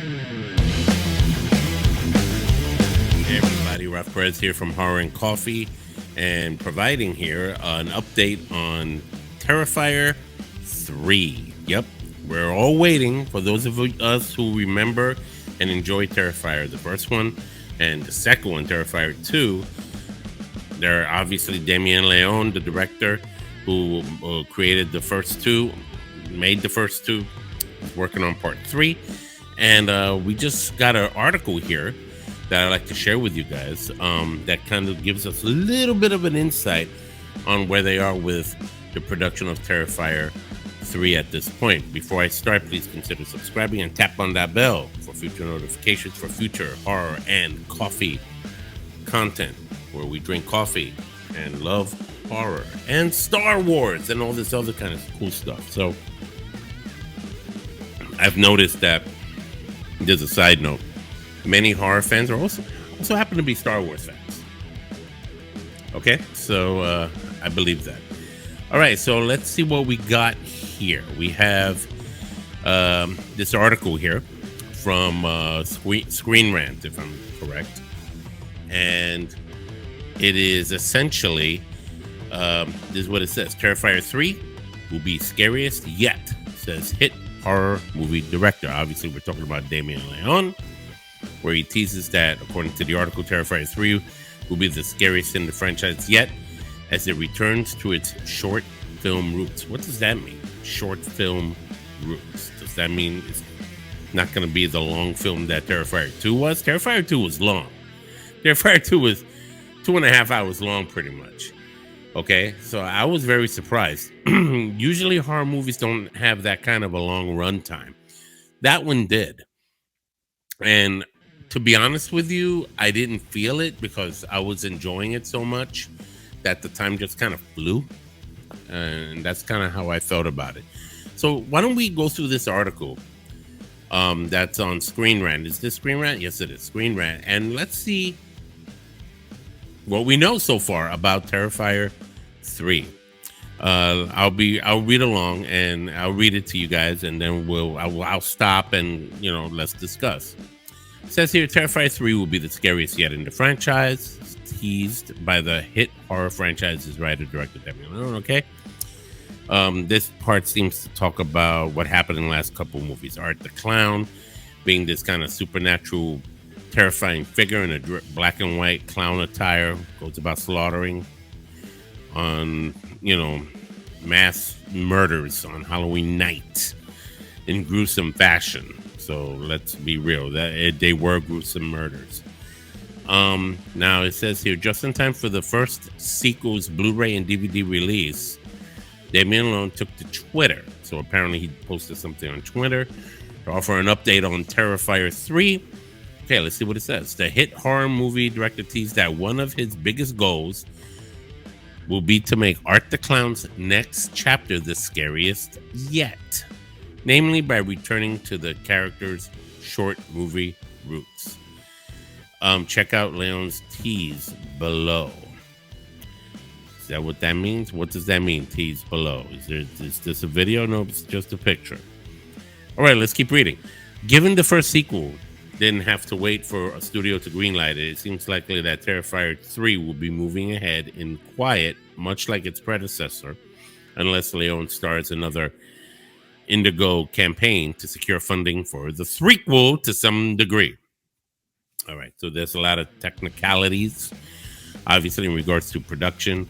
Hey everybody, Ralph Perez here from Horror and Coffee, and providing here an update on Terrifier 3. Yep, we're all waiting for those of us who remember and enjoy Terrifier, the first one, and the second one, Terrifier 2. They're obviously Damien Leone, the director, who created the first two, made the first two, working on part 3. And we just got an article here that I'd like to share with you guys that kind of gives us a little bit of an insight on where they are with the production of Terrifier 3 at this point. Before I start, please consider subscribing and tap on that bell for future notifications for future horror and coffee content, where we drink coffee and love horror and Star Wars and all this other kind of cool stuff. So I've noticed that, there's a side note, many horror fans are also happen to be Star Wars fans. Okay, so I believe that. All right, so let's see what we got here. We have this article here from Screen Rant, if I'm correct, and it is essentially this is what it says: Terrifier 3 will be scariest yet, says hit horror movie director. Obviously, we're talking about Damien Leone, where he teases that, according to the article, Terrifier 3 will be the scariest in the franchise yet, as it returns to its short film roots. What does that mean? Short film roots. Does that mean it's not going to be the long film that Terrifier 2 was? Terrifier 2 was long. Terrifier 2 was 2.5 hours long, pretty much. Okay, so I was very surprised. Usually horror movies don't have that kind of a long runtime. That one did. And to be honest with you, I didn't feel it because I was enjoying it so much that the time just kind of flew. And that's kind of how I felt about it. So why don't we go through this article that's on Screen Rant. Is this Screen Rant? Yes, it is. Screen Rant. And let's see what we know so far about Terrifier 3. I'll read along and I'll read it to you guys, and then I'll stop and let's discuss. It says here, Terrifier 3 will be the scariest yet in the franchise, teased by the hit horror franchise's writer director Damien Leone. Okay. This part seems to talk about what happened in the last couple of movies. Art the Clown being this kind of supernatural, terrifying figure in a black and white clown attire, goes about slaughtering on, mass murders on Halloween night in gruesome fashion. So let's be real, that they were gruesome murders. Now it says here, just in time for the first sequel's Blu-ray and DVD release, Damien Leone took to Twitter. So apparently he posted something on Twitter to offer an update on Terrifier 3. Okay, let's see what it says. The hit horror movie director teased that one of his biggest goals will be to make Art the Clown's next chapter the scariest yet, namely by returning to the character's short movie roots. Check out Leone's tease below. Is that what that means? What does that mean, tease below? Is this a video? No, it's just a picture. All right, let's keep reading. Given the first sequel didn't have to wait for a studio to greenlight it, it seems likely that Terrifier 3 will be moving ahead in quiet, much like its predecessor, unless Leone starts another Indigo campaign to secure funding for the threequel to some degree. All right, so there's a lot of technicalities, obviously, in regards to production,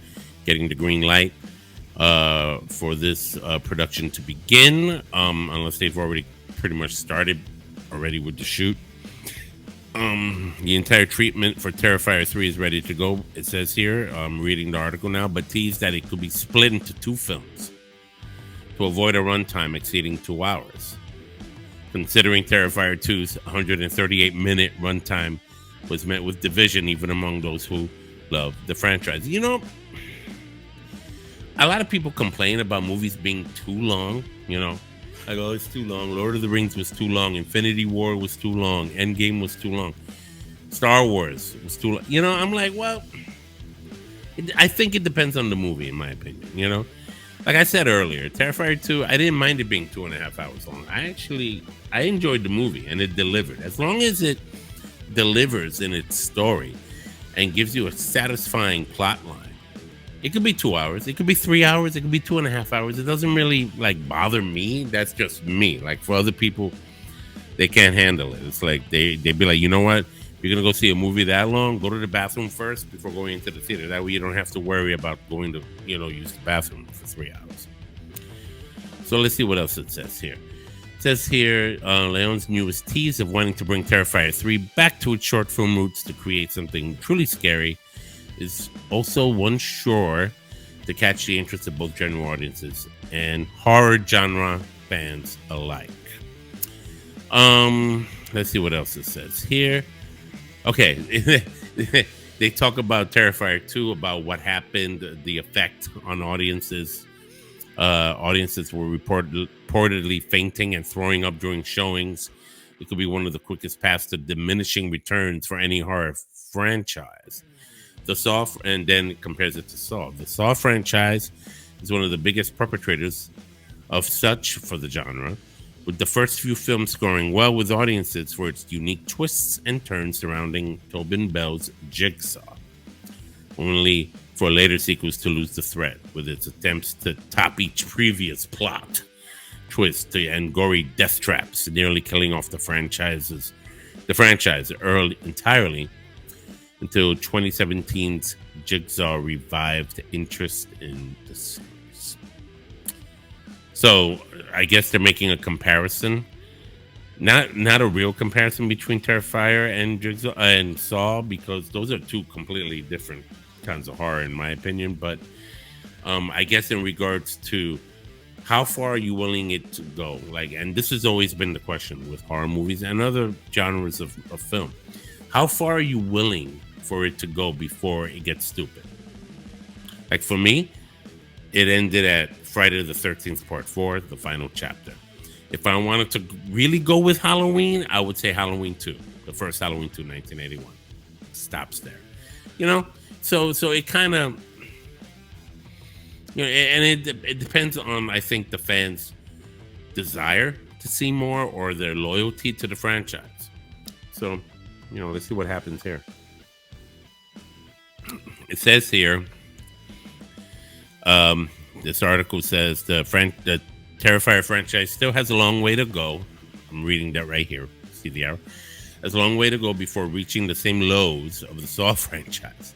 getting the green light for this production to begin, unless they've already pretty much started already with the shoot. The entire treatment for Terrifier 3 is ready to go. It says here, I'm reading the article now, but teased that it could be split into 2 films to avoid a runtime exceeding 2 hours. Considering Terrifier 2's 138-minute runtime was met with division even among those who love the franchise. A lot of people complain about movies being too long, Like, oh, it's too long. Lord of the Rings was too long. Infinity War was too long. Endgame was too long. Star Wars was too long. I'm like, well, I think it depends on the movie, in my opinion, Like I said earlier, Terrifier 2, I didn't mind it being 2.5 hours long. I enjoyed the movie and it delivered. As long as it delivers in its story and gives you a satisfying plot line. It could be 2 hours, it could be 3 hours, it could be 2.5 hours. It doesn't really like bother me. That's just me. Like for other people, they can't handle it. It's like they'd be like, you know what? If you're gonna go see a movie that long, go to the bathroom first before going into the theater. That way you don't have to worry about going to, use the bathroom for 3 hours. So let's see what else it says here. It says here, Leon's newest tease of wanting to bring Terrifier 3 back to its short film roots to create something truly scary is also one sure to catch the interest of both general audiences and horror genre fans alike. Let's see what else it says here. Okay, they talk about Terrifier 2, about what happened, the effect on audiences. Audiences were reportedly fainting and throwing up during showings. It could be one of the quickest paths to diminishing returns for any horror franchise. And then it compares it to Saw. The Saw franchise is one of the biggest perpetrators of such for the genre, with the first few films scoring well with audiences for its unique twists and turns surrounding Tobin Bell's Jigsaw, only for later sequels to lose the thread with its attempts to top each previous plot twist and gory death traps, nearly killing off the franchise early entirely until 2017's Jigsaw revived interest in the series. So I guess they're making a comparison, not a real comparison between Terrifier and Jigsaw and Saw, because those are two completely different kinds of horror in my opinion. But I guess in regards to how far are you willing it to go, like, and this has always been the question with horror movies and other genres of film, how far are you willing for it to go before it gets stupid? Like for me, it ended at Friday the 13th Part 4, the final chapter. If I wanted to really go with Halloween, I would say Halloween 2, the first Halloween 2, 1981. Stops there. So it kind of, and it depends on, I think, the fans' desire to see more or their loyalty to the franchise. So, let's see what happens here. It says here, this article says the Terrifier franchise still has a long way to go. I'm reading that right here. See the arrow? Has a long way to go before reaching the same lows of the Saw franchise.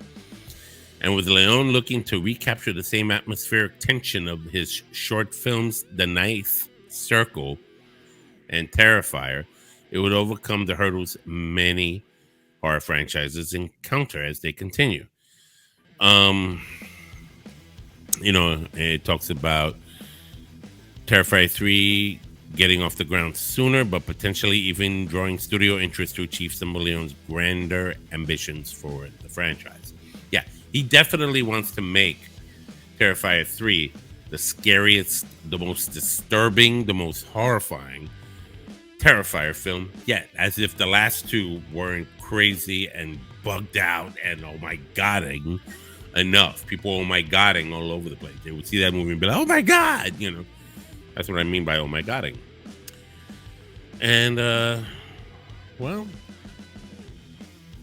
And with Leon looking to recapture the same atmospheric tension of his short films, The Ninth Circle and Terrifier, it would overcome the hurdles many horror franchises encounter as they continue. It talks about Terrifier 3 getting off the ground sooner, but potentially even drawing studio interest to achieve some of Leon's grander ambitions for the franchise. Yeah, he definitely wants to make Terrifier 3 the scariest, the most disturbing, the most horrifying Terrifier film yet, as if the last two weren't crazy and bugged out and oh my godding enough. People oh my godding all over the place. They would see that movie and be like, oh my god, That's what I mean by oh my godding. And well,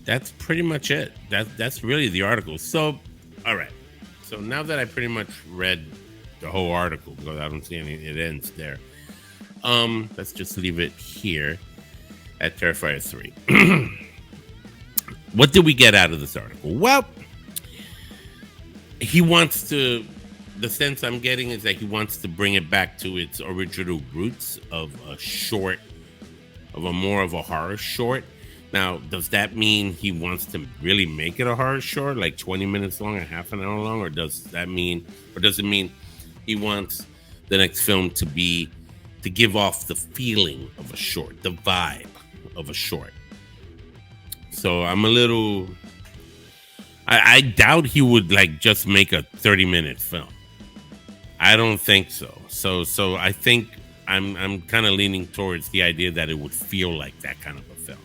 that's pretty much it. That's really the article. So, all right. So now that I pretty much read the whole article, because I don't see it ends there. Let's just leave it here at Terrifier 3. What did we get out of this article? Well, the sense I'm getting is that he wants to bring it back to its original roots of more of a horror short. Now, does that mean he wants to really make it a horror short, like 20 minutes long, or half an hour long? Or does it mean he wants the next film to give off the feeling of a short, the vibe of a short? So I'm a little, I doubt he would just make a 30-minute film. I don't think so. So I think I'm kind of leaning towards the idea that it would feel like that kind of a film.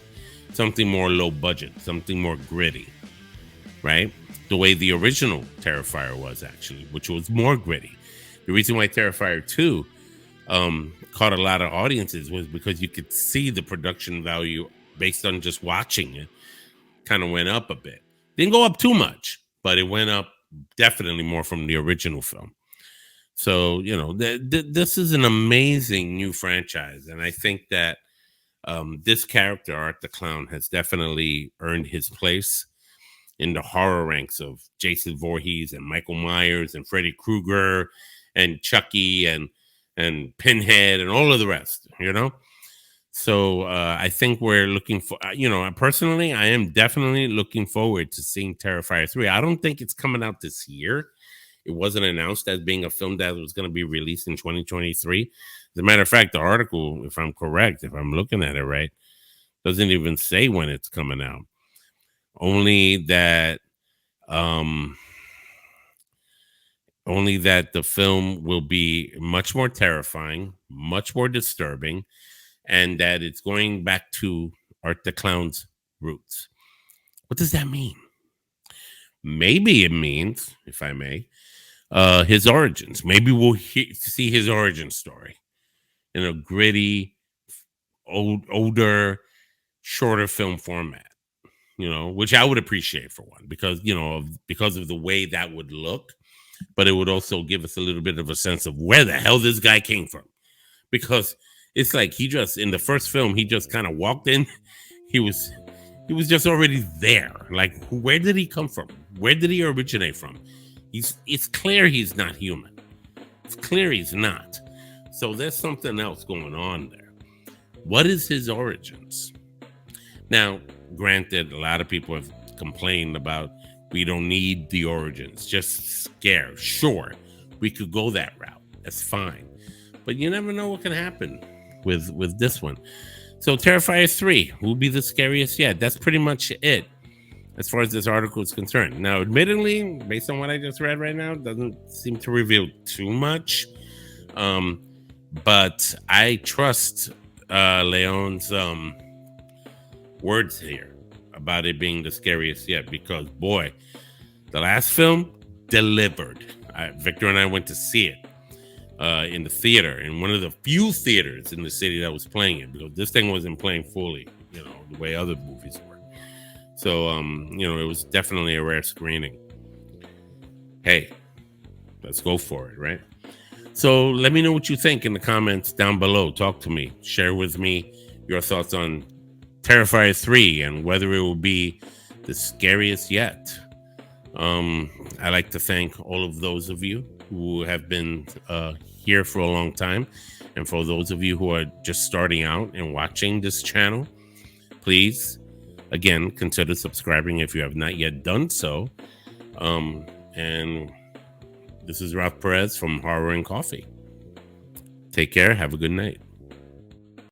Something more low budget, something more gritty, right? The way the original Terrifier was, actually, which was more gritty. The reason why Terrifier 2 caught a lot of audiences was because you could see the production value based on just watching it kind of went up a bit. Didn't go up too much, but it went up definitely more from the original film. So, this is an amazing new franchise. And I think that this character, Art the Clown, has definitely earned his place in the horror ranks of Jason Voorhees and Michael Myers and Freddy Krueger and Chucky and Pinhead and all of the rest, So I think we're looking for, personally, I am definitely looking forward to seeing Terrifier 3. I don't think it's coming out this year. It wasn't announced as being a film that was going to be released in 2023. As a matter of fact, the article, if I'm correct, if I'm looking at it right, doesn't even say when it's coming out. Only that the film will be much more terrifying, much more disturbing, and that it's going back to Art the Clown's roots. What does that mean? Maybe it means, if I may, his origins. Maybe we'll see his origin story in a gritty, older, shorter film format. Which I would appreciate for one, because of the way that would look, but it would also give us a little bit of a sense of where the hell this guy came from, because it's like he just in the first film he just kind of walked in, he was just already there. Like, where did he come from? Where did he originate from? It's clear he's not human. It's clear he's not. So there's something else going on there. What is his origins? Now, granted, a lot of people have complained about we don't need the origins, just scare. Sure, we could go that route. That's fine. But you never know what can happen with this one. So Terrifier 3 will be the scariest yet. That's pretty much it as far as this article is concerned. Now, admittedly, based on what I just read right now, it doesn't seem to reveal too much. But I trust Leon's words here about it being the scariest yet, because boy, the last film delivered. Victor and I went to see it in the theater, in one of the few theaters in the city that was playing it, because this thing wasn't playing fully, the way other movies were. So, it was definitely a rare screening. Hey, let's go for it, right? So let me know what you think in the comments down below. Talk to me. Share with me your thoughts on Terrifier 3 and whether it will be the scariest yet. I'd like to thank all of those of you who have been here for a long time. And for those of you who are just starting out and watching this channel, please, again, consider subscribing if you have not yet done so. And this is Ralph Perez from Horror and Coffee. Take care. Have a good night.